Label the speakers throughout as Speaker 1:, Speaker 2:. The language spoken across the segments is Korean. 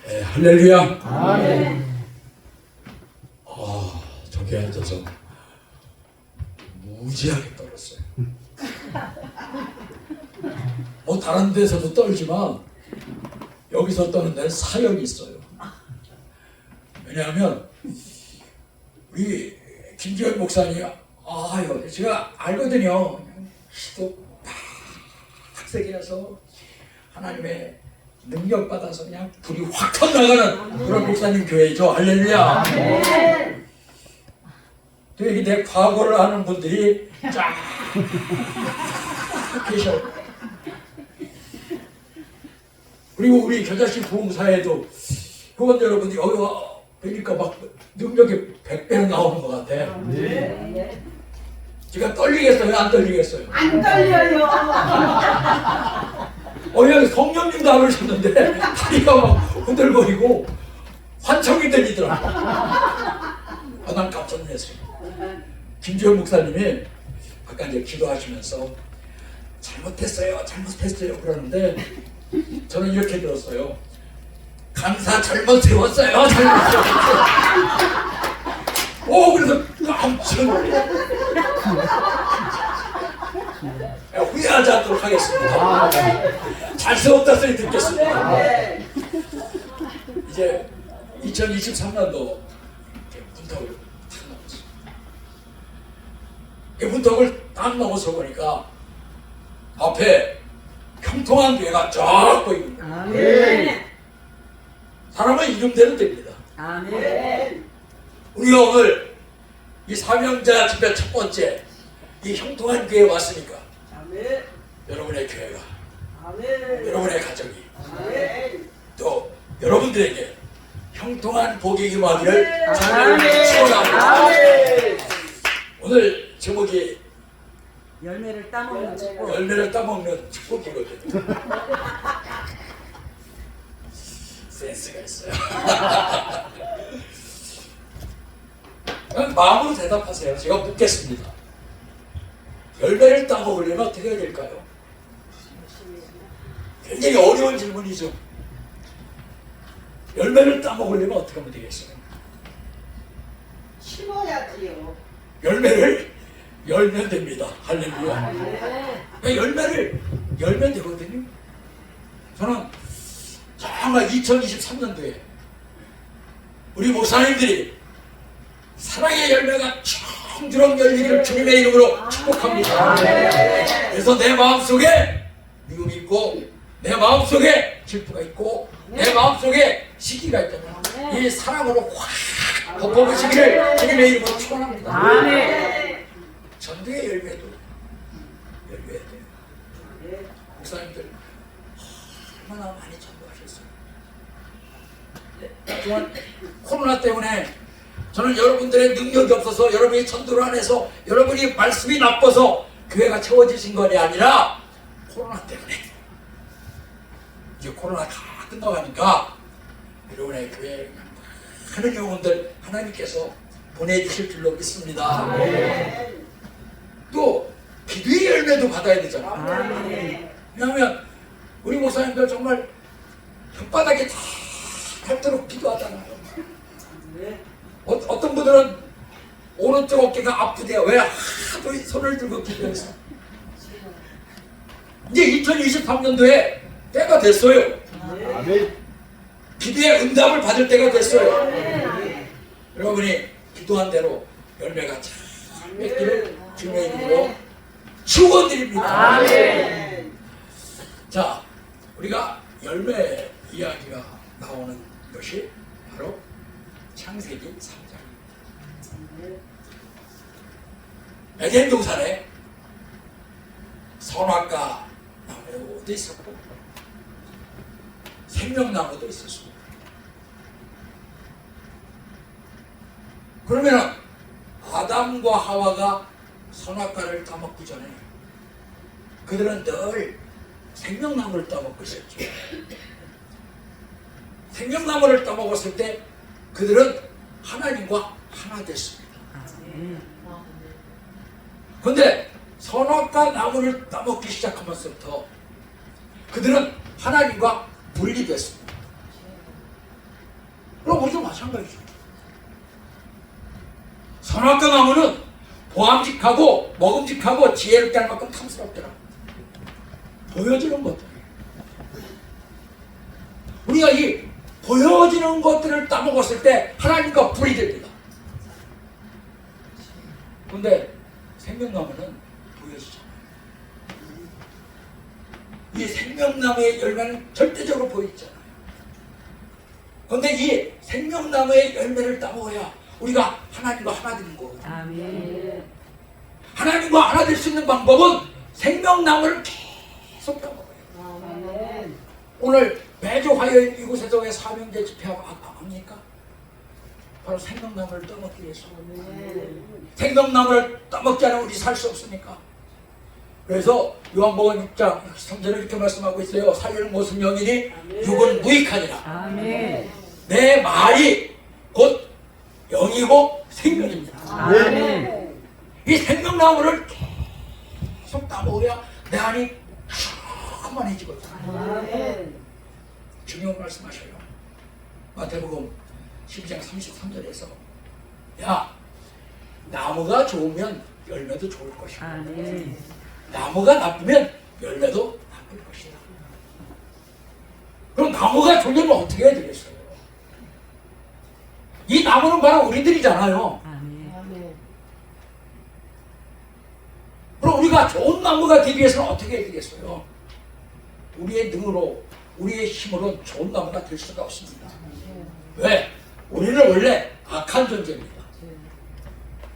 Speaker 1: 네, 할렐루야.
Speaker 2: 아멘.
Speaker 1: 저기 앉아서 무지하게 떨었어요. 뭐 다른 데서도 떨지만 여기서 떠는 데는 사연이 있어요. 왜냐하면 우리 김지현 목사님, 제가 알거든요. 기도 빡세게 해서 하나님의 능력 받아서 그냥 불이 확 터나가는 그런 목사님 교회죠. 할렐루야. 또 여기 내 과거를 아는 분들이 쫙 계셔. 그리고 우리 겨자씨 부흥사에도 그건 여러분이 여기 뵈니까 막 능력이 100배로 나오는 것 같아. 제가 떨리겠어요? 안 떨리겠어요?
Speaker 2: 안 떨려요.
Speaker 1: 여기 성령님도 안 오셨는데 다리가 막 흔들거리고 환청이 들리더라고. 난 깜짝 놀랐어요. 김지현 목사님이 아까 이제 기도하시면서 잘못했어요 그러는데 저는 이렇게 들었어요. 강사 잘못 세웠어요. 그래서 깜짝 놀랐어요. 후회하지 않도록 하겠습니다. 잘 세웠다 소리 듣겠습니다. 이제 2023년도 문턱을 탁 넘었어요. 이 문턱을 딱 넘어서 보니까 앞에 형통한 교회가 쫙 보입니다.
Speaker 2: 아멘.
Speaker 1: 사람은 이름대로 됩니다.
Speaker 2: 아멘.
Speaker 1: 우리가 오늘 이 사명자 집회 첫 번째 이 형통한 교회에 왔으니까
Speaker 2: 아멘.
Speaker 1: 여러분의 교회가,
Speaker 2: 아멘.
Speaker 1: 여러분의 가정이,
Speaker 2: 아멘.
Speaker 1: 또 여러분들에게 형통한 복이 임하기를
Speaker 2: 아멘.
Speaker 1: 축원합니다.
Speaker 2: 아멘.
Speaker 1: 오늘 제목이
Speaker 2: 열매를 따먹는 축복.
Speaker 1: 열매를 따먹는 축복이거든요. 센스가 있어요. 그냥 마음으로 대답하세요. 제가 묻겠습니다. 열매를 따먹으려면 어떻게 해야 될까요? 굉장히 어려운 질문이죠. 열매를 따먹으려면 어떻게 하면 되겠어요?
Speaker 2: 심어야지요.
Speaker 1: 열매를 열면 됩니다. 할렐루야. 열매를 열면 되거든요. 저는 정말 2023년도에 우리 목사님들이 사랑의 열매가 청주렁 열리기를 주님의 이름으로 축복합니다. 그래서 내 마음속에 미움이 있고 내 마음속에 질투가 있고 내 마음속에 시기가 있다면 이 사랑으로 확 덮어보시기를 주님의 이름으로 축원합니다. 전도의 열매도 열매야 돼요. 목사님들 얼마나 많이 전도하셨어요. 그동안 코로나 때문에 저는 여러분들의 능력이 없어서 여러분이 전도를 안 해서 여러분이 말씀이 나빠서 교회가 채워지신 것이 아니라 코로나 때문에 이제 코로나 다 끝나가니까 여러분의 교회에 많은 영혼들 하나님께서 보내주실 줄로 믿습니다. 또 기도의 열매도 받아야 되잖아요. 왜냐하면 우리 목사님들 정말 혓바닥에 다 닳도록 기도하잖아요. 어떤 분들은 오른쪽 어깨가 아프대요. 왜 하도 손을 들고 기도해서. 이제 2023년도에 때가 됐어요. 기도의 응답을 받을 때가 됐어요. 여러분이 기도한 대로 열매가 잘 맺기를 주님의 이름으로 축원드립니다. 자, 우리가 열매 이야기가 나오는 것이 바로 창세기 3장입니다. 에덴 동산에 선악과 나무도 있었고 생명나무도 있었습니다. 그러면 아담과 하와가 선악과를 따먹기 전에 그들은 늘 생명나무를 따먹고 있었죠. 생명나무를 따먹었을 때 그들은 하나님과 하나 됐습니다. 그런데 선악과 나무를 따먹기 시작하면서부터 그들은 하나님과 분리됐습니다. 마찬가지죠. 선악과 나무는 보암직하고 먹음직하고 지혜롭게 할 만큼 탐스럽더라. 보여지는 것들. 우리가 이 보여지는 것들을 따먹었을 때 하나님과 불이 됩니다. 근데 생명나무는 보여지잖아요. 이 생명나무의 열매는 절대적으로 보이잖아요. 그런데 이 생명나무의 열매를 따먹어야 우리가 하나님과 하나 되는 거거든요.
Speaker 2: 아멘.
Speaker 1: 하나님과 하나 될 수 있는 방법은 생명나무를 계속 따먹어요.
Speaker 2: 아멘.
Speaker 1: 오늘 매주 화요일 이곳에서 왜 사명제 집회하고 합니까? 바로 생명나무를 따먹기 위해서.
Speaker 2: 아멘.
Speaker 1: 생명나무를 따먹지 않으면 우리 살 수 없으니까. 그래서 요한복음 6장 3절에 이렇게 말씀하고 있어요. 살릴 모습 영이니 육은 무익하니라.
Speaker 2: 아멘.
Speaker 1: 내 말이 곧 영이고 생명입니다.
Speaker 2: 아멘.
Speaker 1: 이 생명나무를 계속 따먹어야 내 안이 충만해지거든요.
Speaker 2: 아멘.
Speaker 1: 주님은 말씀하셔요. 마태복음 12장 33절에서 야, 나무가 좋으면 열매도 좋을 것이고
Speaker 2: 아멘.
Speaker 1: 나무가 나쁘면 열매도 나쁠 것이다. 그럼 나무가 좋으면 어떻게 해야 되겠어요? 이 나무는 바로 우리들이잖아요.
Speaker 2: 아멘. 아멘.
Speaker 1: 그럼 우리가 좋은 나무가 되기 위해서는 어떻게 해야 되겠어요? 우리의 능으로, 우리의 힘으로 좋은 나무가 될 수가 없습니다. 왜? 우리는 원래 악한 존재입니다.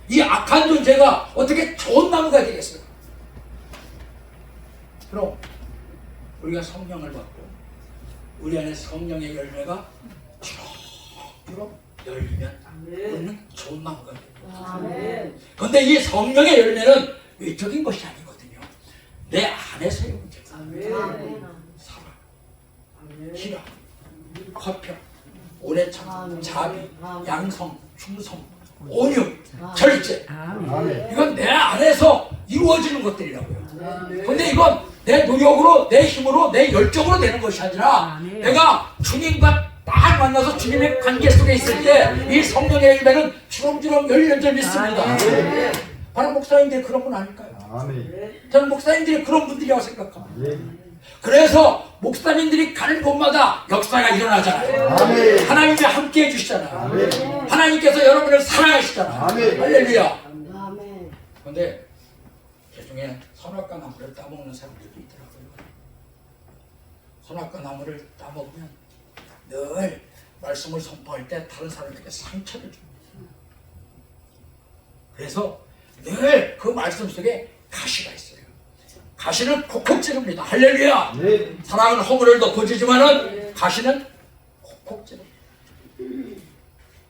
Speaker 1: 이 악한 존재가 어떻게 좋은 나무가 되겠어요? 그럼 우리가 성령을 받고 우리 안에 성령의 열매가 주렁주렁 열리면 우리는 좋은 나무가 됩니다.
Speaker 2: 아멘.
Speaker 1: 그런데 이 성령의 열매는 외적인 것이 아니거든요. 내 안에서의 문제다.
Speaker 2: 아멘.
Speaker 1: 사랑, 희락, 화평, 오래참, 자비, 양성, 충성, 온유, 절제.
Speaker 2: 아멘.
Speaker 1: 이건 내 안에서 이루어지는 것들이라고요. 근데 이건 내 노력으로, 내 힘으로, 내 열정으로 되는 것이 아니라 내가 주님과 딱 만나서 주님의 관계 속에 있을 때 이 성령의 열매는 주렁주렁 열리는 줄 믿습니다. 바로 목사님들이 그런 분 아닐까요?
Speaker 3: 아멘.
Speaker 1: 저는 목사님들이 그런 분들이라고 생각합니다.
Speaker 3: 아멘.
Speaker 1: 그래서 목사님들이 가는 곳마다 역사가 일어나잖아요.
Speaker 3: 아멘.
Speaker 1: 하나님이 함께 해주시잖아요.
Speaker 3: 아멘.
Speaker 1: 하나님께서 여러분을 사랑하시잖아요.
Speaker 3: 아멘.
Speaker 1: 할렐루야.
Speaker 2: 아멘.
Speaker 1: 그런데 개중에 선악과 나무를 따먹는 사람들도 있더라고요. 선악과 나무를 따먹으면 늘 말씀을 선포할 때 다른 사람에게 상처를 줍니다. 그래서 늘 그 말씀 속에 가시가 있어요. 가시는 콕콕 찌릅니다. 할렐루야.
Speaker 3: 네.
Speaker 1: 사랑은 허물을 덮어주지만은 가시는 콕콕 찌릅니다.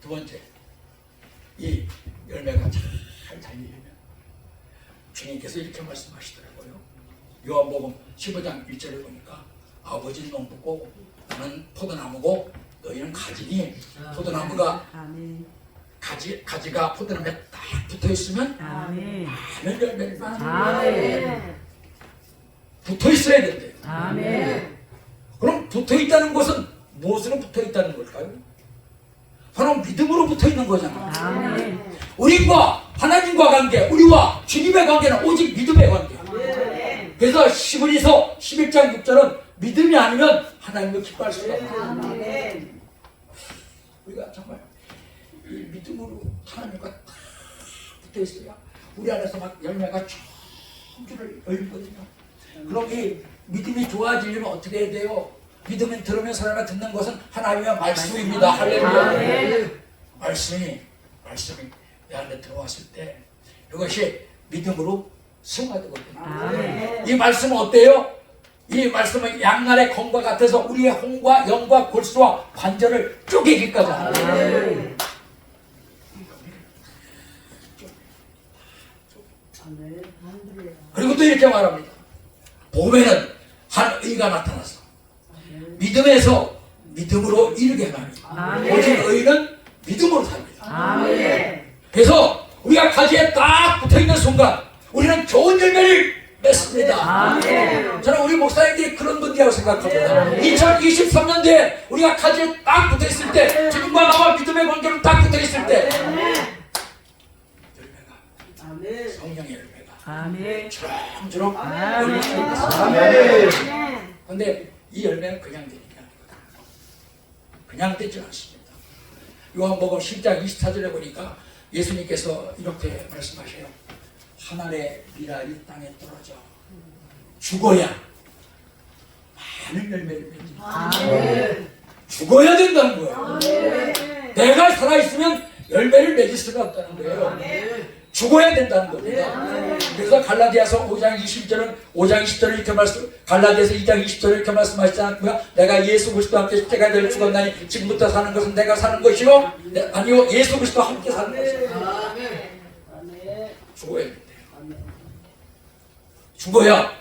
Speaker 1: 두 번째, 이 열매가 잘 달리려면 주님께서 이렇게 말씀하시더라고요. 요한복음 15장 1절에 보니까 아버지는 농부고 나는 포도나무고 너희는 가지니 포도나무가
Speaker 2: 아멘.
Speaker 1: 가지가 포도나무에 딱 붙어있으면
Speaker 2: 아멘.
Speaker 1: 많은 열매를 맺어요.
Speaker 2: 아멘.
Speaker 1: 붙어있어야 된대요.
Speaker 2: 아멘.
Speaker 1: 그럼 붙어있다는 것은 무엇으로 붙어있다는 걸까요? 바로 믿음으로 붙어있는 거잖아요.
Speaker 2: 아멘.
Speaker 1: 우리와 하나님과 관계, 우리와 주님의 관계는 오직 믿음의 관계. 그래서 시브리서 11장 6절은 믿음이 아니면 하나님을 기뻐할 수가 없어요.
Speaker 2: 아멘.
Speaker 1: 우리가 정말 이 믿음으로 하나님과 딱 붙어있어야 우리 안에서 막 열매가 충주를 열리거든요. 그럼 이 믿음이 좋아지려면 어떻게 해야 돼요? 믿음은 들으면서 내가 듣는 것은 하나님의 말씀입니다. 할렐루야. 말씀이 내 안에 들어왔을 때 이것이 믿음으로 승화되거든요.
Speaker 2: 아멘.
Speaker 1: 이 말씀은 어때요? 이 말씀은 양날의 검과 같아서 우리의 홍과 영과 골수와 관절을 쪼개기까지 합니다.
Speaker 2: 아멘.
Speaker 1: 그리고 또 이렇게 말합니다. 봄에는 한 의가 나타났어. 믿음에서 믿음으로 이르게 하나니
Speaker 2: 아멘.
Speaker 1: 오직 의는 믿음으로 삽니다.
Speaker 2: 아멘.
Speaker 1: 그래서 우리가 가지에 딱 붙어있는 순간 우리는 좋은 열매를 맺습니다.
Speaker 2: 아멘.
Speaker 1: 저는 우리 목사님들이 그런 분이라고 생각합니다. 2023년도에 우리가 가지에 딱 붙어있을 때, 주님과 나와 믿음의 관계로 딱 붙어있을 때, 열매가,
Speaker 2: 아멘.
Speaker 1: 성령의 열매가
Speaker 2: 아멘.
Speaker 1: 주렁주렁
Speaker 2: 아멘.
Speaker 1: 열릴 수 있습니다.
Speaker 3: 아멘.
Speaker 1: 근데 이 열매는 그냥 되는 게 아닙니다. 그냥 되지 않습니다. 요한복음 10장 24절에 보니까 예수님께서 이렇게 말씀하셔요. 하늘의 미랄이 땅에 떨어져 죽어야 많은 열매를 맺는다.
Speaker 2: 아멘.
Speaker 1: 죽어야 된다는 거예요.
Speaker 2: 아멘.
Speaker 1: 내가 살아있으면 열매를 맺을 수가 없다는 거예요. 죽어야 된다는 겁니다. 그래서 갈라디아서 5장 20절은 5장 20절을 이렇게 갈라디아서 2장 20절을 이렇게 말씀하시지 않고요. 내가 예수 그리스도와 함께 십자가에 달려 죽었나니 지금부터 사는 것은 내가 사는 것이요 아니요 예수 그리스도와 함께 사는 것이다. 죽어야 된대요. 죽어야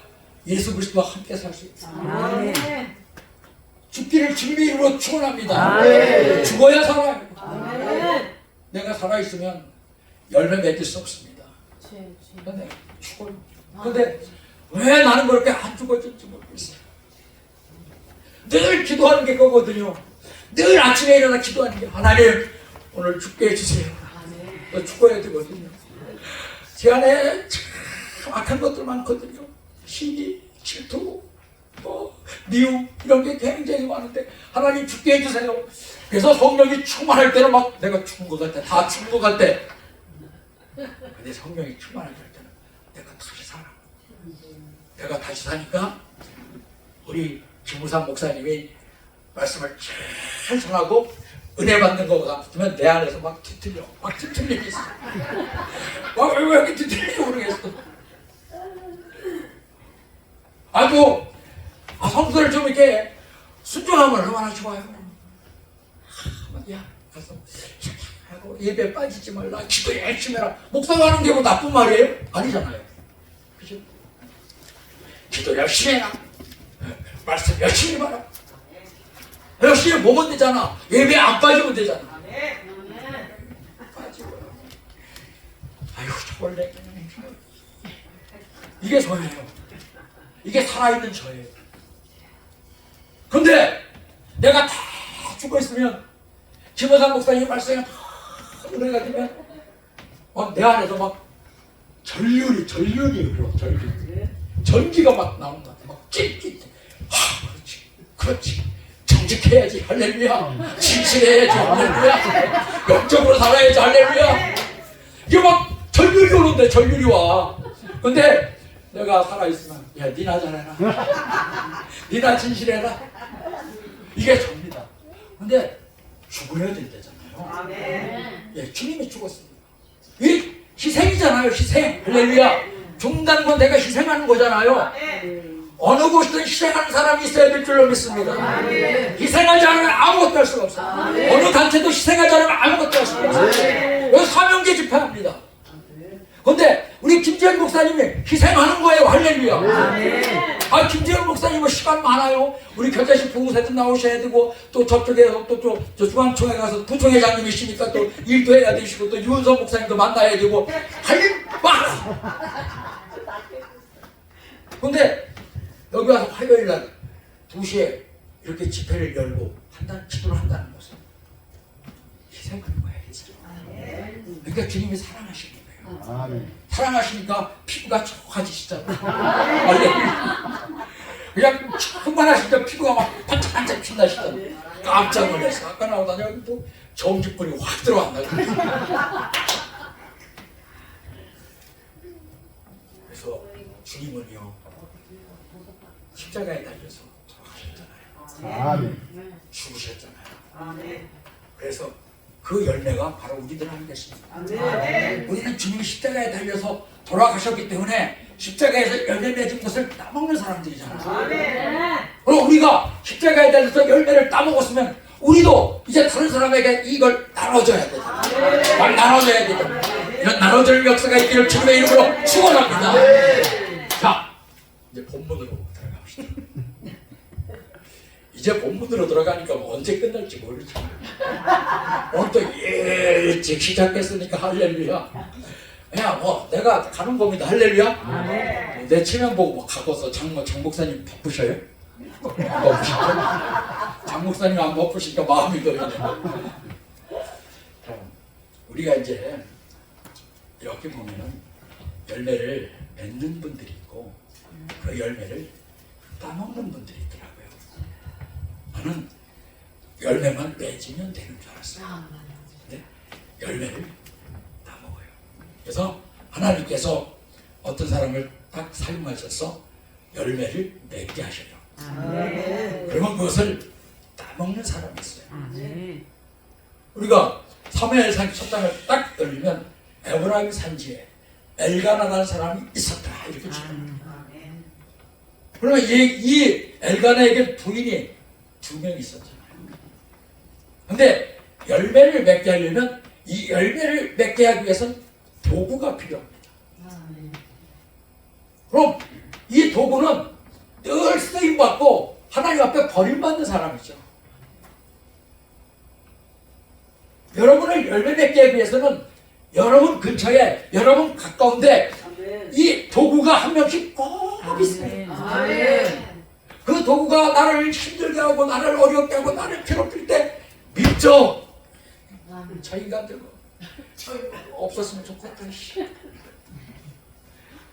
Speaker 1: 예수 그리스도와 함께 살 수 있다.
Speaker 2: 아멘.
Speaker 1: 죽기를 주님의 이름으로 축원합니다.
Speaker 2: 아멘.
Speaker 1: 죽어야 살아요.
Speaker 2: 아멘.
Speaker 1: 내가 살아있으면 열매 맺을 수 없습니다. 근데 죽어요. 근데 왜 나는 그렇게 안 죽어질지 모르겠어요. 늘 기도하는 게 그거거든요. 늘 아침에 일어나 기도하는 게 하나님 오늘 죽게 해주세요. 또 죽어야 되거든요. 제 안에 참 악한 것들 많거든요. 시기, 질투, 미움 이런 게 굉장히 많은데 하나님 죽게 해주세요. 그래서 성령이 충만할 때는 막 내가 죽은 것 같아. 다 죽은 것 같아. 근데 성령이 충만할 때는 내가 다시 살아. 내가 다시 사니까 우리 김우삼 목사님이 말씀을 잘 전하고 은혜 받는 거 같으면 내 안에서 막 뒤틀려. 막 뒤틀리고 있어. 왜 이렇게 뒤틀리는지 모르겠어. 아주 성도를 좀 이렇게 순종하면 얼마나 좋아요. 야 가서 하고 예배 빠지지 말라. 기도 열심히 해라. 목사가 하는 게 뭐 나쁜 말이에요? 아니잖아요. 그죠? 기도 열심히 해라. 말씀 열심히 봐라. 열심히 보면 되잖아. 예배 안 빠지면 되잖아. 빠지고. 아이고 저벌레. 이게 저예요. 이게 살아있는 저예요. 근데 내가 다 죽어있으면 김호상 목사님 말씀에 다 은혜가 되면 내 안에서 막 전륜이 흘러. 전기가 막 나온다. 막 찔찔. 그렇지. 정직해야지. 할렐루야. 진실해야지. 할렐루야. 영적으로 살아야지. 할렐루야. 이게 막 전륜이 오는데 전륜이 와. 근데 내가 살아있으면 야 니나 잘해라. 니나 진실해라. 이게 접니다. 근데 죽어야 될 때잖아요. 예, 주님이 죽었습니다. 이 희생이잖아요. 희생. 할렐루야. 죽는다는 건 내가 희생하는 거잖아요. 어느 곳이든 희생하는 사람이 있어야 될 줄로 믿습니다. 희생하지 않으면 아무것도 할 수가 없어요. 어느 단체도 희생하지 않으면 아무것도 할 수가 없어요. 여기 사명제 집회합니다. 근데 우리 김재현 목사님이 희생하는 거예요. 할렐루야. 김재현 목사님은 시간 많아요. 우리 교자식 부흥사도 나오셔야 되고 또 저쪽에 저 중앙총회 가서 부총회장님이시니까 또 일도 해야 되시고 또 유은선 목사님도 만나야 되고 할 일 많아. 근데 여기 와서 화요일날 2시에 이렇게 집회를 열고 기도를 한다는 것은 희생하는 거예요. 그러니까 주님이 사랑하시는 거예요.
Speaker 3: 아멘.
Speaker 1: 사랑하시니까 피부가 촉촉해지시잖아요. 그냥 충만하시니까 피부가 막 반짝반짝 빛나시잖아요. 깜짝 놀랐어. 아까 나오다가 여기 또 정직분이 확 들어왔나. 그래서 주님은요 십자가에 달려서 돌아가셨잖아요.
Speaker 3: 아멘.
Speaker 1: 죽으셨잖아요. 그래서 그 열매가 바로 우리들 안에 계십니다. 우리는 주님이 십자가에 달려서 돌아가셨기 때문에 십자가에서 열매 맺은 것을 따먹는 사람들이잖아요. 그럼 우리가 십자가에 달려서 열매를 따먹었으면 우리도 이제 다른 사람에게 이걸 나눠줘야 되잖아요. 막 나눠줘야 되잖아요. 이런 나눠줄 역사가 있기를 주님의 이름으로 축원합니다. 자, 이제 본문으로 들어갑시다. 이제 본문으로 들어가니까 언제 끝날지 모르죠. 오늘 또 일찍 시작했으니까 할렐루야. 그냥 뭐 내가 가는 겁니다. 할렐루야.
Speaker 2: 아멘.
Speaker 1: 내 체면 보고 뭐 가고서 장 목사님 바쁘셔요? 바쁘시죠? 장 목사님 안 바쁘시니까 마음이 더이네. 우리가 이제 이렇게 보면은 열매를 맺는 분들이 있고 그 열매를 따먹는 분들이 있더라고요. 나는 열매만 맺으면 되는 줄 알았어요. 근데 열매를 따먹어요. 그래서 하나님께서 어떤 사람을 딱 사용하셔서 열매를 맺게 하셔요.
Speaker 2: 아멘.
Speaker 1: 그러면 그것을 따먹는 사람이 있어요.
Speaker 2: 아멘.
Speaker 1: 우리가 사무엘상 첫 장을 딱 열리면 에브라임 산지에 엘가나라는 사람이 있었다 이렇게 치고. 그러면 이 엘가나에게 부인이 2명 있었잖아요. 근데 열매를 맺게 하려면 이 열매를 맺게 하기 위해서는 도구가 필요합니다. 그럼 이 도구는 늘 쓰임받고 하나님 앞에 버림받는 사람이죠. 여러분을 열매 맺게 하기 위해서는 여러분 근처에, 여러분 가까운데 이 도구가 한 명씩 꼭 있어요.
Speaker 2: 아멘.
Speaker 1: 그 도구가 나를 힘들게 하고 나를 어렵게 하고 나를 괴롭힐 때 믿죠. 저 인간들 없었으면 좋겠다.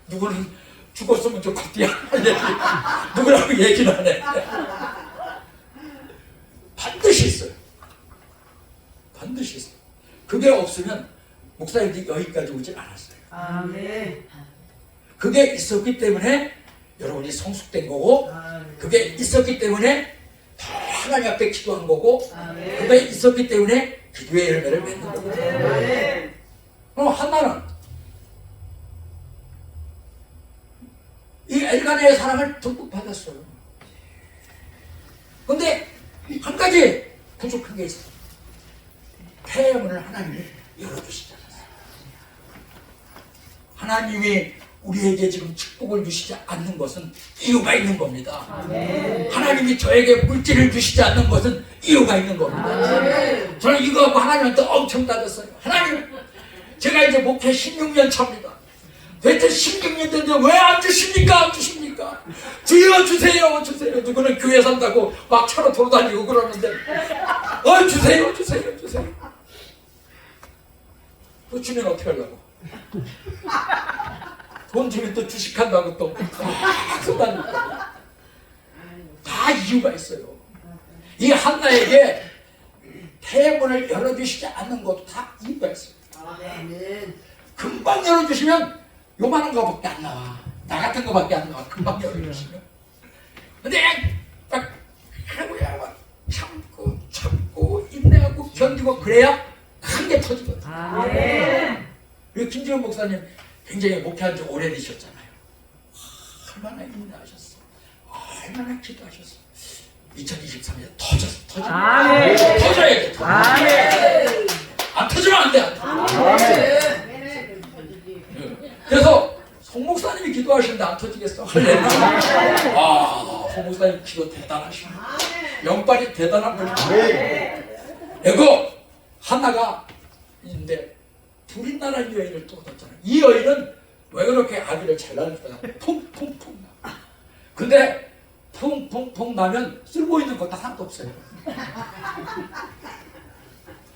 Speaker 1: 누구는 죽었으면 좋겠다. 누구라고 얘기를 안 해. 반드시 있어요. 반드시 있어요. 그게 없으면 목사님들이 여기까지 오지 않았어요.
Speaker 2: 아멘.
Speaker 1: 그게 있었기 때문에 여러분이 성숙된 거고, 그게 있었기 때문에 더 하나님 앞에 기도한 거고, 그게 있었기 때문에 기도의 열매를 맺는 겁니다. 그럼 한나는 이 엘가나의 사랑을 듬뿍 받았어요. 그런데 한 가지 부족한 게 있어요. 폐문을 하나님이 열어주시잖아요. 하나님이 우리에게 지금 축복을 주시지 않는 것은 이유가 있는 겁니다. 하나님이 저에게 물질을 주시지 않는 것은 이유가 있는 겁니다. 저는 이거 하고 하나님한테 엄청 따졌어요. 하나님, 제가 이제 목회 16년 차입니다. 대체 16년 됐는데 왜 안 주십니까? 안 주십니까? 주여 주세요, 주세요. 누구는 교회 산다고 막 차로 돌아다니고 그러는데 주세요, 주세요, 주세요. 또 주면 어떻게 하려고? 돈 주면 또 주식한다고 또 쏟아니까. 다 이유가 있어요. 이 한나에게 태문을 열어주시지 않는 것도 다 이유가 있어요. 금방 열어주시면 요만한 거밖에 안 나와. 나 같은 거밖에 안 나와. 금방 열어주시면. 근데 딱 하고야 참고 인내하고 견디고 그래야 큰 게 터지거든. 그리고 김지원 목사님 굉장히 목회한 지 오래되셨잖아요. 얼마나 인내하셨어. 얼마나 기도하셨어. 2023년 터졌어. 터져야 돼. 안 터지면 안 돼. 그래서 송 목사님이 기도하시는데 안 터지겠어. 송 목사님 기도 대단하시네. 영빨이 대단한 분이야. 그리고 하나가 있는데 불인나라는 여인을 또 얻었잖아요. 이 여인은 왜 그렇게 아기를 잘 낳을까? 퐁퐁퐁 나. 근데 퐁퐁퐁 나면 쓸모 있는 거 다 하나도 없어요.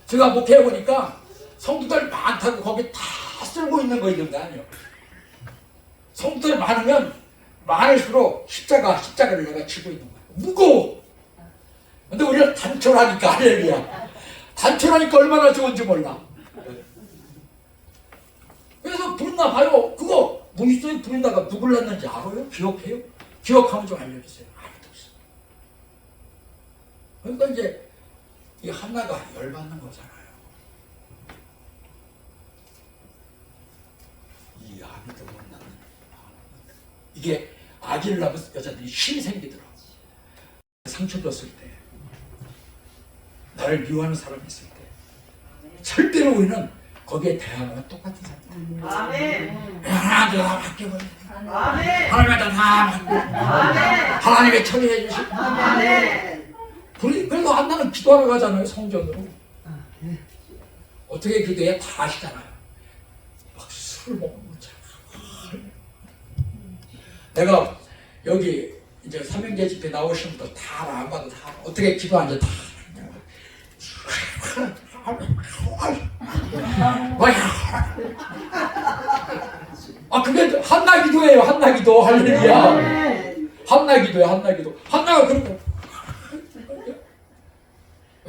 Speaker 1: 제가 목회해보니까 성도들 많다고 거기 다 쓸모 있는 거 있는 거 아니에요. 성도들 많으면 많을수록 십자가를 내가 쥐고 있는 거예요. 무거워. 근데 우리는 단촐하니까, 할렐루야. 단촐하니까 얼마나 좋은지 몰라. 그래서 부린나 봐요. 그거 무기소에 부린나가 누굴 낳는지 알아요? 기억해요? 기억하면 좀 알려주세요. 아무도 없어. 그러니까 이제 이 한나가 열받는 거잖아요. 이 아기도 못 낳는. 이게 아기를 낳으면 여자들이 힘이 생기더라고. 상처 줬을 때, 나를 미워하는 사람이 있을 때 절대로 우리는 거기에 대항하면 똑같은 사람. 하나님한테 다 맡겨버려. 하나님한테 다 맡겨버려. 하나님의 처리해 주시고. 그래도 한나는 기도하러 가잖아요. 성전으로. 어떻게 기도해? 다 아시잖아요. 막 술 먹는 참. 내가 여기 이제 삼형제 집회 나오시는 분들 다 안 봐도 다 어떻게 기도하는지 다 아 그게 한나기도예요. 한나기도. 할렐루야. 한나기도야. 한나기도. 한나가 그런 거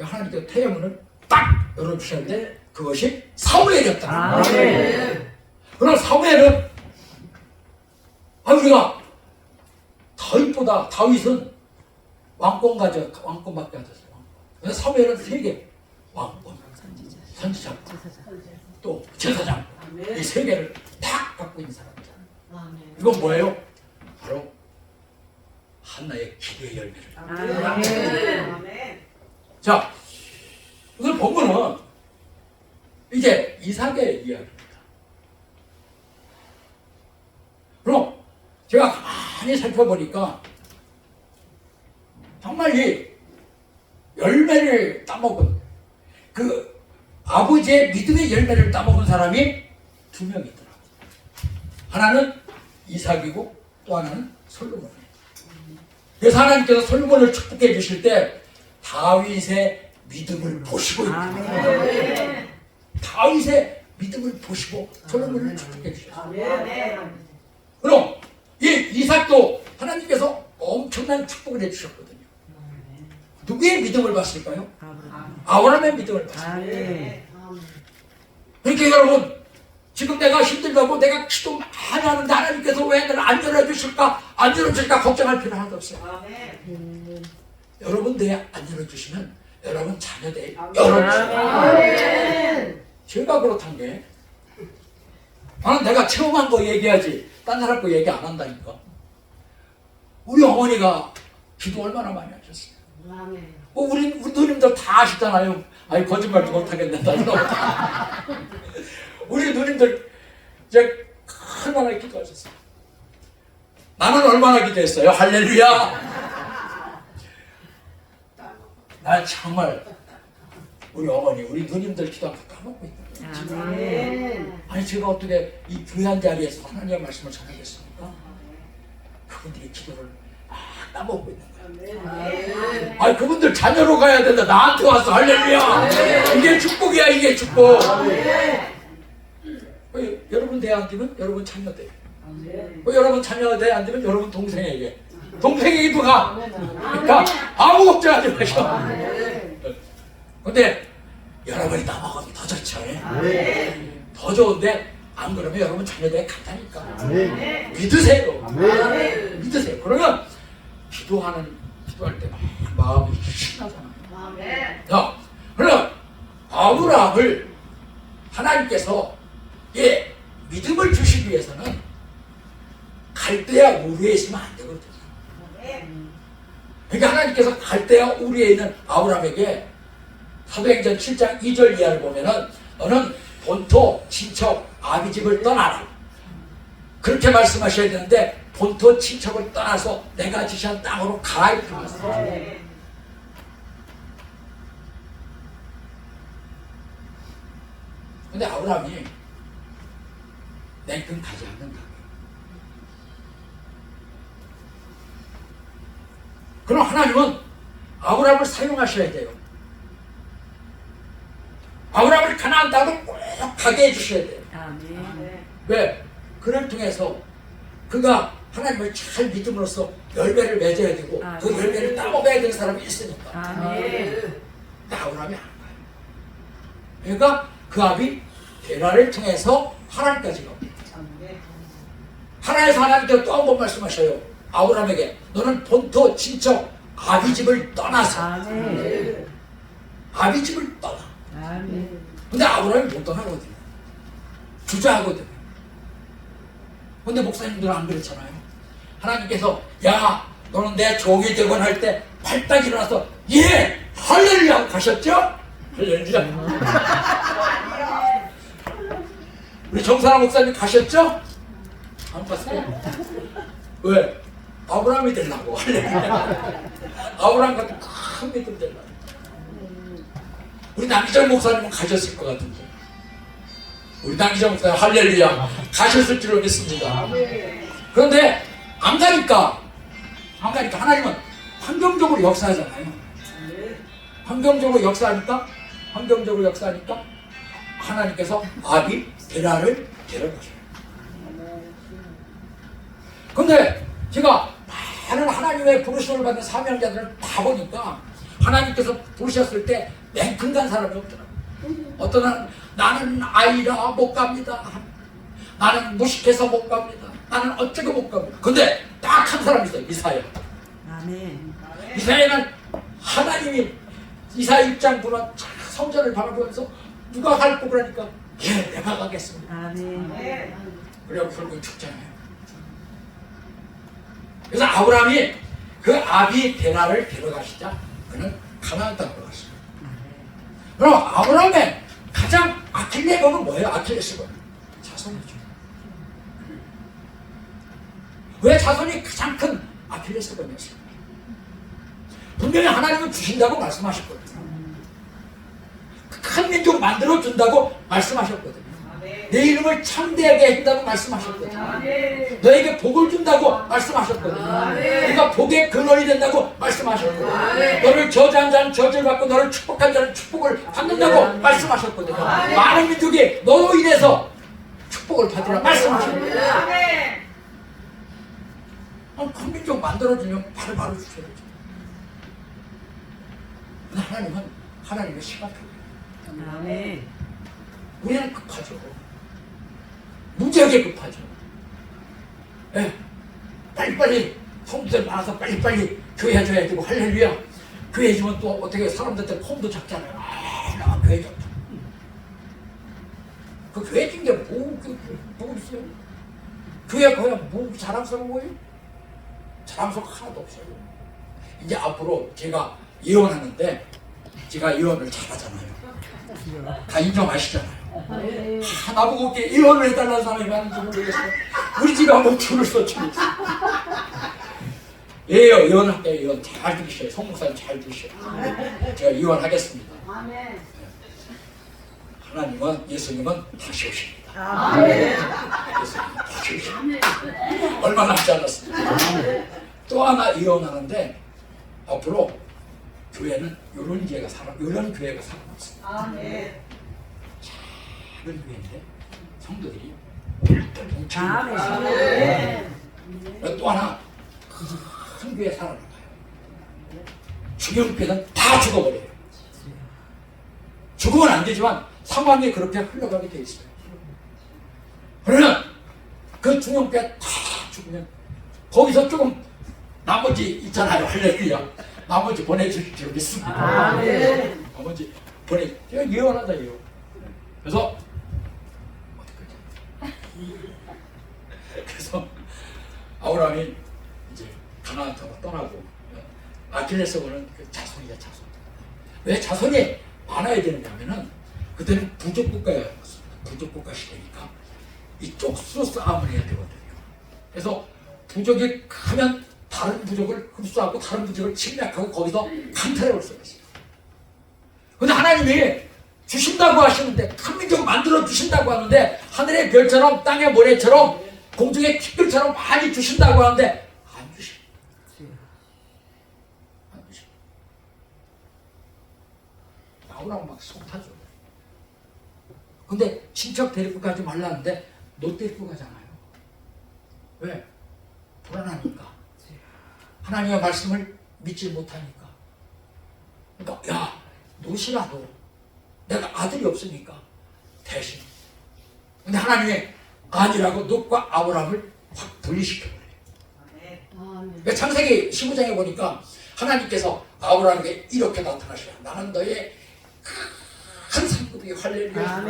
Speaker 1: 하나님께서 태양문을 딱 열어주셨는데 그것이 사무엘이었다. 그럼 사무엘은 우리가 다윗보다 다윗은 왕권밖에 가졌어요. 근데 사무엘은 세계 왕권, 선지자, 또 제사장 이 세 개를 딱 갖고 있는 사람이잖아요. 이건 뭐예요? 바로 한나의 기도의 열매를. 자, 오늘 본문은 이제 이삭의 이야기입니다. 그럼 제가 가만히 살펴보니까 정말 이 열매를 따먹은 그 아버지의 믿음의 열매를 따먹은 사람이 두 명 있더라고요. 하나는 이삭이고 또 하나는 솔로몬이에요. 그래서 하나님께서 솔로몬을 축복해 주실 때 다윗의 믿음을 보시고 있다. 다윗의 믿음을 보시고 솔로몬을 축복해 주셨어요. 그럼 이 이삭도 하나님께서 엄청난 축복을 해주셨거든요. 누구의 믿음을 봤을까요? 아브라함의 믿음을 봤어요. 그러니까 여러분 지금 내가 힘들다고 내가 기도 많이 하는데 하나님께서 왜 나를 안 열어주실까? 안 열어주실까? 걱정할 필요 하나도 없어요. 여러분 내 안 열어주시면 여러분 자녀들 열어주세요. 제가 그렇단 게 나는 내가 체험한 거 얘기하지 딴 사람 거 얘기 안 한다니까. 우리 어머니가 기도 얼마나 많이 하셨어요. 우리 누님들 다 아시잖아요. 아니 거짓말도 못하겠네. 우리 누님들 이제 얼마나 기도하셨어요. 나는 얼마나 기도했어요. 할렐루야. 난 정말 우리 어머니, 우리 누님들 기도하고 까먹고 있다. 아니 제가 어떻게 이 귀한 자리에서 하나님의 말씀을 전하겠습니까? 그분들이 기도를 막 까먹고 있는 거예요. 아니 그분들 자녀로 가야 된다. 나한테 왔어. 할렐루야. 이게 축복이야. 이게 축복. 여러분 대 안 되면 여러분 자녀 돼. 여러분 자녀 대 안 되면 여러분 동생에게. 동생에게도 가. 그러니까 아무 걱정하지 마셔. 근데 여러분이 다 먹으면 더 좋죠. 더 좋은데 안 그러면 여러분 자녀들에 간다니까. 믿으세요. 믿으세요. 그러면 기도할 때 마음이 신나잖아요. 자, 그럼 아브라함을 하나님께서 믿음을 주시기 위해서는 갈대아 우르에 있으면 안 되거든요. 그러니까 하나님께서 갈대아 우르에 있는 아브라함에게 사도행전 7장 2절 이하를 보면은 너는 본토, 친척, 아비 집을 떠나라. 그렇게 말씀하셔야 되는데 본토, 친척을 떠나서 내가 지시한 땅으로 가 이렇게 말씀하셨어요. 근데 아브라함이 냉큼 가지 않는다. 그럼 하나님은 아브라함을 사용하셔야 돼요. 아브라함을 가나안 땅을 꼭 가게 해주셔야 돼요. 왜? 그를 통해서 그가 하나님을 잘 믿음으로써 열매를 맺어야 되고 그 열매를 따먹어야 되는 사람이 있으니까. 근데 아브라함이 안 가요. 그러니까 그 아비 게라를 통해서 하나님까지 갑니다. 하나님께서 하나님께서 또 한 번 말씀하셔요. 아브라함에게 너는 본토, 친척, 아비 집을 떠나서 아비 집을 떠나. 근데 아브라함이 못 떠나거든요. 주저하거든요. 근데 목사님들은 안 그렇잖아요. 하나님께서 야 너는 내 종이 되곤 할 때 발딱 일어나서 예 할렐루야 가셨죠? 할렐루야. 우리 정사람 목사님 가셨죠? 안 갔어요? 왜? 아브라함이 되려고. 할렐루야. 아브라함 같은 큰 믿음 되려고. 우리 남기절 목사님은 가셨을 것 같은데 우리 당기자 목사 할렐루야 가셨을 줄로 믿습니다. 그런데 안 가니까 하나님은 환경적으로 역사하잖아요. 환경적으로 역사하니까 하나님께서 아비 데라를 데려가셔요. 근데 제가 많은 하나님의 부르심을 받는 사명자들을 다 보니까 하나님께서 부르셨을 때 맹큰간 사람이 없더라고요. 어떤 나는 아이라 못 갑니다. 나는 무식해서 못 갑니다. 나는 어쩌고 못 갑니다. 근데 딱 한 사람이 있어요. 이사야.
Speaker 2: 아멘.
Speaker 1: 이사야는 하나님이 이사야 6장 보면 성전을 바라보면서 누가 갈 거라니까 예, 내가 가겠습니다.
Speaker 2: 아멘.
Speaker 1: 그래서 결국 죽잖아요. 그래서 아브라함이 그 아비 데라를 데려가시자 그는 가나안 땅으로 갔습니다. 그럼 아브라함의 가장 아킬레스건은 뭐예요? 아킬레스건 자손이죠. 왜 자손이 가장 큰 아킬레스건이었어요? 분명히 하나님은 주신다고 말씀하셨거든요. 큰 민족 만들어준다고 말씀하셨거든요. 내 이름을 창대하게 해준다고 말씀하셨거든요. 너에게 복을 준다고 말씀하셨거든요. 네가 복의 근원이 된다고 말씀하셨거든요. 너를 저주한 자는 저주를 받고 너를 축복한 자는 축복을 받는다고 말씀하셨거든요. 많은 민족이 너로 인해서 축복을 받으라 말씀하셨거든요. 큰 민족 만들어주면 바로 주셔야죠. 하나님은 하나님의 시간표예요.
Speaker 2: 아멘.
Speaker 1: 우리는 급하죠. 무지하게 급하죠. 예. 빨리빨리 성도들 많아서 빨리빨리 교회 해줘야 되고 할렐루야. 교회 해주면 또 어떻게 사람들한테 폼도 작잖아요. 나 교회 줬다. 그 교회 준 게 뭐 있어요? 교회가 거야 뭐 자랑스러운 거예요? 자랑스러운 거 하나도 없어요. 이제 앞으로 제가 예언하는데 제가 예언을 잘하잖아요. 다 인정하시잖아요. 나보고 이렇게 예언을 해달라는 사람이 많은지 모르겠어요. 우리 집에 한번 줄을 서치고 예언할게요. 예언 잘 들으셔요. 성목사님 잘 들으셔요. 제가 예언하겠습니다. 하나님은 예수님은 다시 오십니다. 예수님은 다시 오십니다. 얼마 남지 않았습니다. 또 하나 예언하는데 앞으로 교회는 이런 교회가 살아남습니다. 작은 교회인데 성도들이 똘똘 뭉치는 또 하나 큰 교회 살아남아요. 중형 교회는 다 죽어버려요. 죽으면 안 되지만 상황이 그렇게 흘러가게 돼 있어요. 그러면 그 중형 교회 다 죽으면 거기서 조금 나머지 있잖아요. 할렐루야. 나머지 보내줄 줄 믿습니다. 나머지 제가 예언하다 예언. 그래서 아브라함이 이제 가나안 땅으로 떠나고 아킬레스건은 그 자손이야 자손. 왜 자손이 많아야 되느냐면은 그때는 부족 국가였습니다. 부족 국가 시대니까 이 쪽수 싸움을 해야 되거든요. 그래서 부족이 크면 다른 부족을 흡수하고 다른 부족을 침략하고 거기서 강탈해올 수가 있어요. 근데 하나님이 주신다고 하시는데 큰 민족 만들어 주신다고 하는데 하늘의 별처럼 땅의 모래처럼 공중의 티끌처럼 많이 주신다고 하는데 안 주십니다. 안 주십니다. 나오라고 막 속타죠. 근데 친척 데리고 가지 말라는데 너 데리고 가잖아요. 왜? 불안하니까. 하나님의 말씀을 믿지 못하니까. 그러니까 야, 노시라도 내가 아들이 없으니까 대신. 근데 하나님이 아니라고 롯과 아브라함을 확 분리시켜버려요. 그러니까 창세기 15장에 보니까 하나님께서 아브라함에게 이렇게 나타나셔요. 나는 너의 큰 상급이 할렐루야.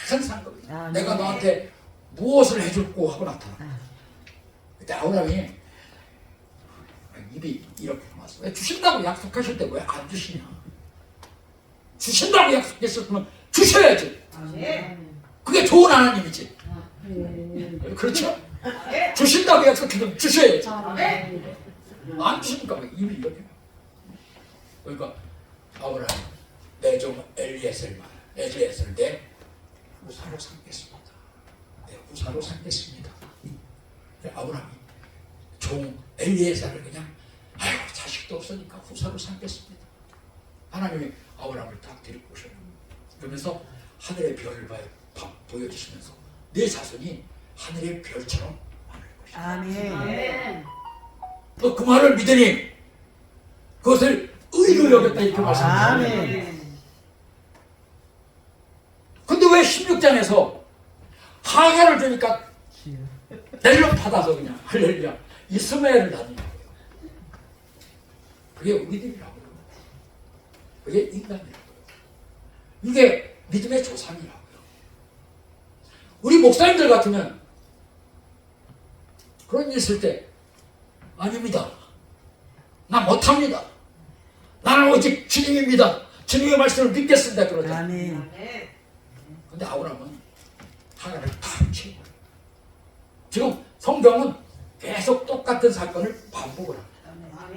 Speaker 1: 큰 상급이. 내가 너한테 무엇을 해줄고 하고 나타나. 그때 아브라함이 입이 이렇게 나왔어. 왜 주신다고 약속하실 때 왜 안 주시냐? 주신다고 약속했었으면 주셔야지. 그게 좋은 하나님이지. 그렇죠? 주신다고 약속했으면 주셔야지. 안 주시니까 입이 이렇게. 그러니까 아브라함 내 좀 엘리에셀 내 후사로 삼겠습니다. 네, 후사로 삼겠습니다. 아브라함이 종 엘리에셀을 그냥 아유 자식도 없으니까 후사로 삼겠습니다. 하나님이 아브라함을 딱 데리고 오셔요. 그러면서 하늘의 별을 보여주시면서 내 자손이 하늘의 별처럼 많을 것이다.
Speaker 2: 아멘.
Speaker 1: 또 그 말을 믿으니 그것을 의로 여겼다 이렇게 말씀하셨어요.
Speaker 2: 아멘.
Speaker 1: 근데 왜 16장에서 하가를 주니까 낼름 받아서 그냥 할렐루야 이스마엘을 낳느냐고요. 그게 우리들이라고요. 그게 인간이라고요. 이게 믿음의 조상이라고요. 우리 목사님들 같으면 그런 일 있을 때 아닙니다. 나 못합니다. 나는 오직 주님입니다. 주님의 말씀을 믿겠습니다. 그러죠.
Speaker 2: 아멘.
Speaker 1: 근데 아브라함은 하나를 탁 치고 지금 성경은 계속 똑같은 사건을 반복을 합니다.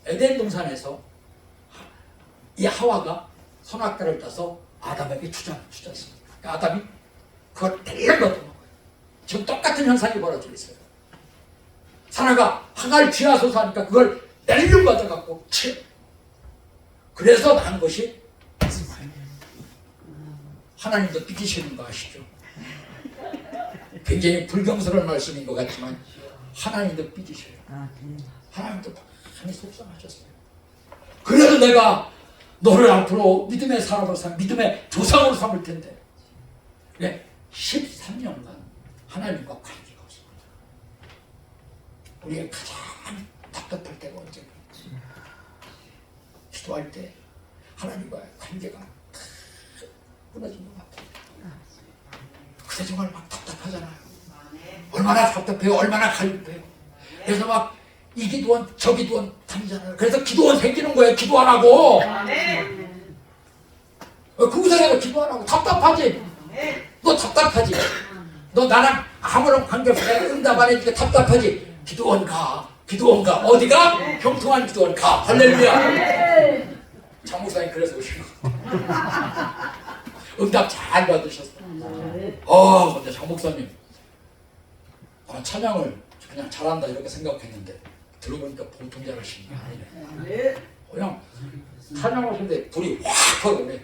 Speaker 1: 에덴 동산에서 이 하와가 선악과를 따서 아담에게 주잖습니다. 그러니까 아담이 그걸 낼름 얻어먹어요. 지금 똑같은 현상이 벌어지고 있어요. 사라가 하가를 취하소서 하니까 그걸 낼름 받아갖고 치요. 그래서 난 것이 이스마엘. 하나님도 삐지시는 거 아시죠? 굉장히 불경스러운 말씀인 것 같지만 하나님도 삐지셔요. 하나님도 많이 속상하셨어요. 그래도 내가 너를 앞으로 믿음의 사람으로 믿음의 조상으로 삼을 텐데 네, 13년간 하나님과 관계가 없습니다. 우리가 가장 답답할 때가 언제인가? 기도할 때 하나님과의 관계가 끊어진 것 같아요. 그때 정말 막 답답하잖아요. 얼마나 답답해요. 얼마나 갈급해요. 그래서 막 이 기도원 저 기도원 다니잖아요. 그래서 기도원 생기는 거예요. 기도 안 하고. 그곳에서 기도 안 하고 답답하지. 너 답답하지. 너 나랑 아무런 관계없이 응답 안 해주니까 답답하지. 기도원 가. 기도원 가. 어디가? 형통한 기도원 가. 할렐루야. 장 목사님 그래서 오신 거. 응답 잘 받으셨어요. 근데 장 목사님 찬양을 그냥 잘한다 이렇게 생각했는데 들어보니까 보통 잘하시는 게 아니네. 그냥 찬양하시는데 불이 확 터오네.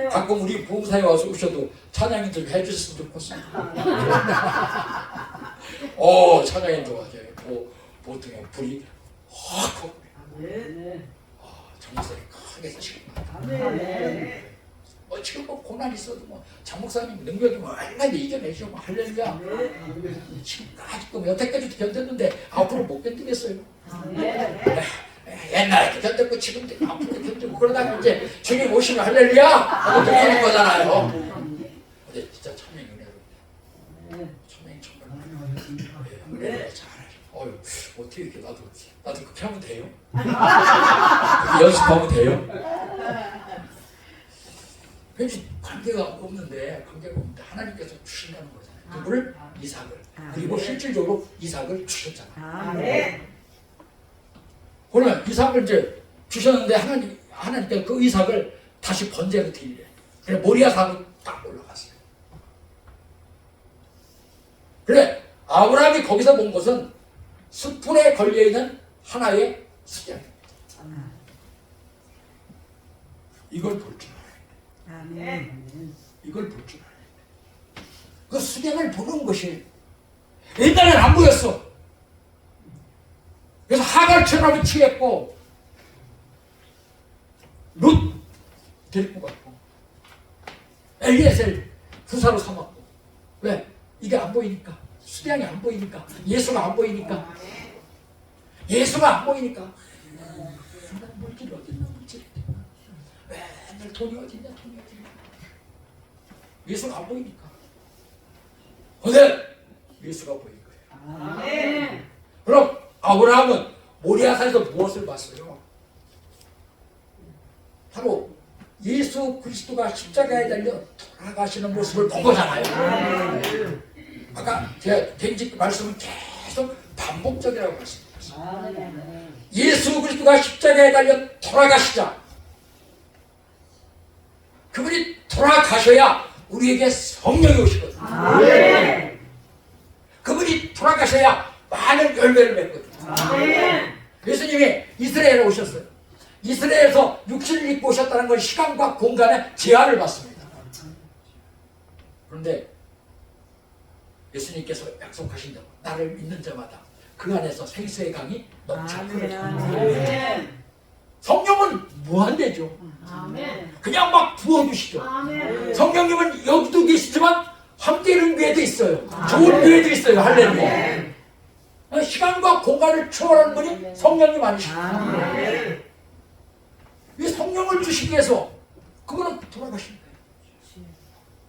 Speaker 1: 가끔 우리 부흥사에 와서 오셔도 찬양이 좀 해주셨으면 좋겠습니다. 찬양이 좋아져요. 보통에 불이 확 터오네. 장 목사님 크게 쓰시구나. 지금 뭐 고난 있어도 장 목사님 능력이 얼마나 이겨내죠. 할렐루야. 지금 여태까지도 견뎠는데 앞으로 못 견디겠어요. 옛날에도 견뎠고 지금도 앞으로도 견디고 그러다가 이제 주님 오시면 할렐루야 하고 들어가는 거잖아요. 근데 진짜 참여의 은혜로 참여의 정말 은혜로 잘하죠. 어떻게 이렇게 나도 그렇게 하면 돼요? 연습하면 돼요? 관계가 없는데 하나님께서 주신다는 거잖아요. 누구를? 이삭을. 그리고 실질적으로 이삭을 주셨잖아요. 그러면 이삭을 이제 주셨는데 하나님께서 그 이삭을 다시 번제로 드리래. 그래 모리아 산으로 딱 올라갔어요. 그래 아브라함이 거기서 본 것은 숯불에 걸려있는 하나의 수장입니다. 이걸 볼 줄 알아요. 이걸 볼 줄 알아요. 그 수량을 보는 것이 옛날에는 안 보였어. 그래서 하갈 처럼 취했고 룻 데리고 갔고 엘리에셀 부사로 삼았고. 왜? 이게 안 보이니까. 수량이 안 보이니까. 예수가 안 보이니까. 예수가 안 보이니까. 물질이 어딨나 물질이. 맨날 돈이 어딨냐 돈이 어딨냐. 예수가 안 보이니까. 근데 예수가 보인 거예요. 그럼 아브라함은 모리아산에서 무엇을 봤어요? 바로 예수 그리스도가 십자가에 달려 돌아가시는 모습을 본 거잖아요. 아까 제가 댕직 말씀은 계속 반복적이라고 말씀드렸어요. 예수 그리스도가 십자가에 달려 돌아가시자 그분이 돌아가셔야 우리에게 성령이 오시거든요.
Speaker 2: 아멘.
Speaker 1: 그분이 돌아가셔야 많은 열매를 맺거든요.
Speaker 2: 아멘.
Speaker 1: 예수님이 이스라엘에 오셨어요. 이스라엘에서 육신을 입고 오셨다는 건 시간과 공간의 제한을 받습니다. 그런데 예수님께서 약속하신 대로 나를 믿는 자마다 그 안에서 생수의 강이 넘쳐 흐르죠.
Speaker 2: 아멘.
Speaker 1: 성령은 무한대죠.
Speaker 2: 아멘.
Speaker 1: 그냥 막 부어주시죠.
Speaker 2: 아멘.
Speaker 1: 성령님은 여기도 계시지만 함께 있는 교회도 있어요. 좋은 교회도 있어요. 할렐루야. 시간과 공간을 초월하는 분이 성령님 아니십니까?
Speaker 2: 아멘.
Speaker 1: 이 성령을 주시기 위해서 그분은 돌아가신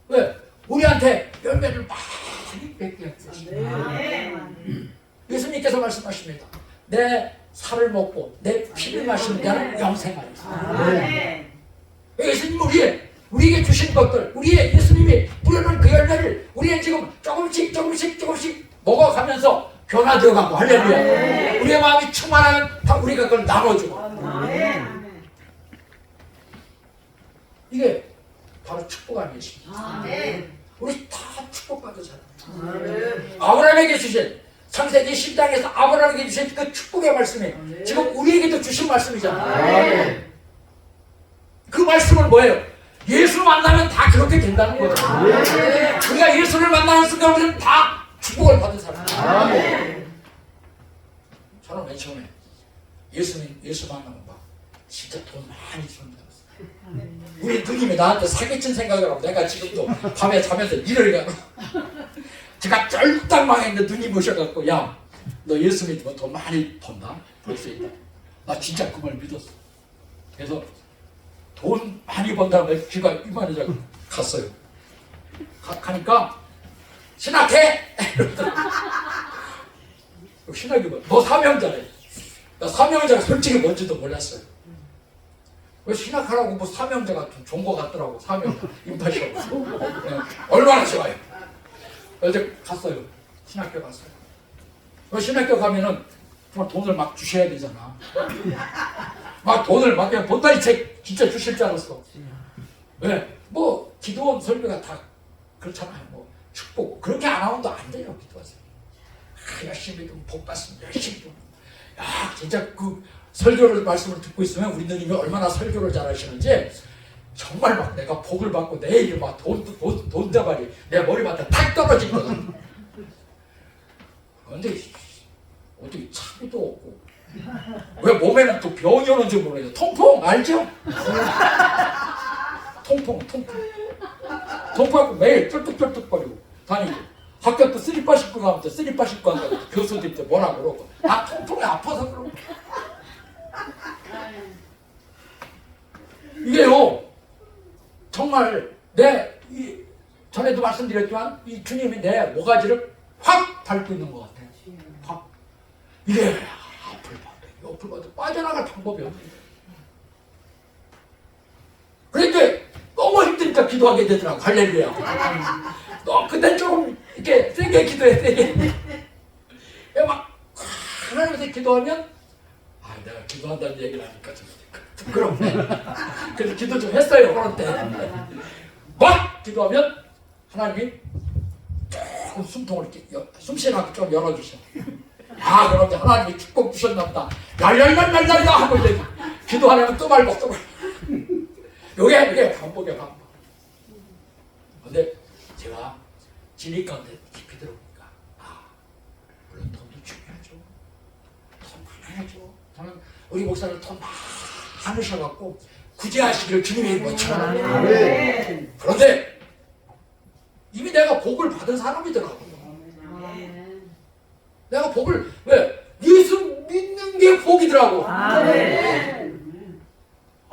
Speaker 1: 거예요. 왜? 우리한테 열매를 많이 맺게 하시죠.
Speaker 2: 아멘.
Speaker 1: 예수님께서 말씀하십니다. 내 살을 먹고 내 피를 마시는 자는 영생하리.
Speaker 2: 아멘.
Speaker 1: 예수님은 우리에게 주신 것들, 우리의 예수님이 뿌려놓은 그 열매를 우리는 지금 조금씩 먹어가면서 변화되어가고 할렐루야. 우리의 마음이 충만하면 다 우리가 그걸 나눠주고.
Speaker 2: 아멘.
Speaker 1: 이게 바로 축복 아니겠습니까?
Speaker 2: 아멘.
Speaker 1: 우리 다 축복받으잖아요.
Speaker 2: 아멘.
Speaker 1: 아브라함에게 주신 창세기 10장에서 아브라함에게 주신 그 축복의 말씀이 지금 우리에게도 주신 말씀이잖아요. 그 말씀은 뭐예요? 예수 만나면 다 그렇게 된다는 거죠. 우리가 예수를 만나는 순간 우리는 다 축복을 받은 사람이에요. 저는 맨 처음에 예수 만나면 막 진짜 돈 많이 준다. 우리 누님이 나한테 사기친 생각을 하고 내가 지금도 밤에 자면서 일을 가고 제가 쫄딱 망했는데 누님 오셔갖고 야 너 예수 믿으면 돈 많이 번다? 벌 수 있다. 나 진짜 그 말 믿었어. 그래서 돈 많이 번다면 귀가 이만해져 갔어요. 가니까 신학해! 신학이 뭐? 너 사명자래. 나 사명자가 솔직히 뭔지도 몰랐어요. 왜 신학하라고 뭐 사명자가 좀 좋은 거 같더라고. 사명자 임파시하고 얼마나 좋아요. 어제 갔어요. 신학교 갔어요. 신학교 가면은 정말 돈을 막 주셔야 되잖아. 막 돈을 막 그냥 보따리 책 진짜 주실 줄 알았어. 왜? 뭐 기도원 설교가 다 그렇잖아요. 뭐 축복 그렇게 안 하면 안 돼요. 기도하세요. 열심히 좀 복 받습니다. 열심히 좀. 야 진짜 그 설교를 말씀을 듣고 있으면 우리 누님이 얼마나 설교를 잘하시는지 정말 막 내가 복을 받고 내일 막 돈 다발이 내 머리맡에 탁 떨어질 거다. 그런데 어떻게 차비도 없고 왜 몸에는 또 병이 오는지 모르겠어요. 통풍 알죠? 통풍하고 매일 쩔뚝쩔뚝거리고 다니고 학교 또 쓰리빠 신고 가면 또 쓰리빠 신고 한다고 교수들 또 뭐라 그러고 다 통풍이 아파서 그러고 이게요 정말 전에도 말씀드렸지만 이 주님이 내 모가지를 확 밟고 있는 것 같아요. 확 이게 앞을 봐도 빠져나갈 방법이 없어요. 그런데 너무 힘드니까 기도하게 되더라고. 할렐루야. 근데 조금 이렇게 세게 기도해 세게. 막 하나님한테 기도하면 내가 기도한다는 얘기를 하니까 좀 부끄럽네. 그래서 기도 좀 했어요. 그런 때. 막 기도하면 하나님이 조금 숨통을 이렇게 숨쉬라고 좀 열어주셔. 그럼 이제 하나님이 축복 주셨나 보다. 랄랄랄랄랄라 하고 이제 기도하려면 또 말고 또 말고. 이게 반복이야 반복. 근데 제가 진리 가운데 깊이 들어보니까 물론 돈도 중요하죠. 돈 많아야죠. 저는 우리 목사를 돈 많으셔갖고 구제하시기를 주님의 이름으로 축원합니다. 그런데 이미 내가 복을 받은 사람이더라고요. 내가 복을 왜? 예수 믿는 게 복이더라고.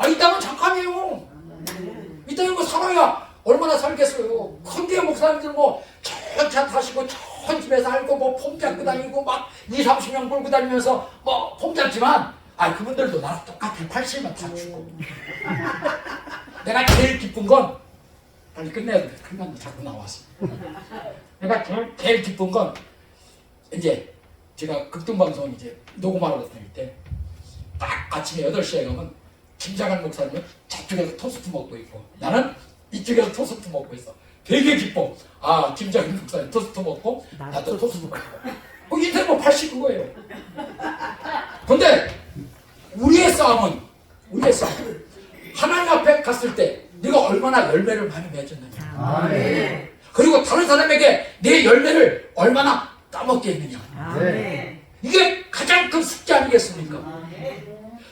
Speaker 1: 이 땅은 잠깐이에요. 이 땅에 뭐 살아야 얼마나 살겠어요. 큰데 목사님들 뭐 전차 타시고 전 집에 살고 뭐 폼 잡고 다니고 막 20-30년 끌고 다니면서 뭐 폼 잡지만 그분들도 나랑 똑같아. 80만 다 주고. 내가 제일 기쁜 건 빨리 끝내야 돼. 그만 자꾸 나왔어. 내가 제일 기쁜 건 이제 제가 극동방송 이제 녹음하러 다닐 때 딱 아침에 8시에 가면 김장한 목사님은 저쪽에서 토스트 먹고 있고 나는 이쪽에서 토스트 먹고 있어. 되게 기뻐. 아, 김장인 목사님 토스트 먹고 나도 토스트 먹고. 인생 뭐 80 그거예요. 근데 우리의 싸움은 하나님 앞에 갔을 때 네가 얼마나 열매를 많이 맺었느냐.
Speaker 2: 아멘.
Speaker 1: 그리고 다른 사람에게 내 열매를 얼마나 따먹게 했느냐.
Speaker 2: 아멘.
Speaker 1: 이게 가장 큰 숙제 아니겠습니까?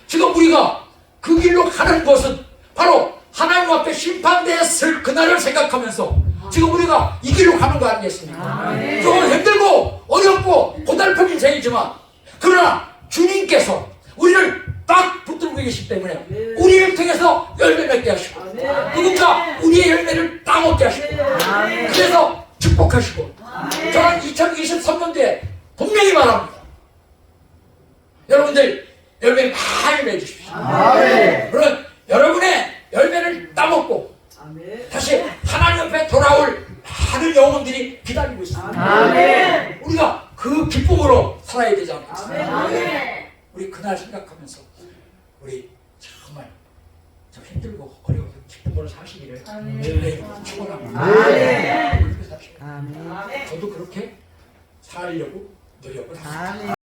Speaker 1: 지금 우리가 그 길로 가는 것은 바로 하나님 앞에 심판되었을 그날을 생각하면서 지금 우리가 이 길로 가는 거 아니겠습니까? 조금 힘들고 어렵고 고달픈 인생이지만 그러나 주님께서 우리를 딱 붙들고 계시기 때문에 우리를 통해서 열매 맺게 하시고 누군가 우리의 열매를 따먹게 하시고 그래서 축복하시고 저는 2023년도에 분명히 말합니다. 여러분들 열매 많이 맺으십시오. 그럼 여러분의 열매를 따먹고 다시 하나님 앞에 돌아올 많은 영혼들이 기다리고 있습니다. 우리가 그 기쁨으로 살아야 되지 않겠습니까? 우리 그날 생각하면서 우리 정말 좀 힘들고 어려운 기쁨으로 사시기를 축원합니다. 그렇게 사시고 저도 그렇게 살려고 노력을 합니다.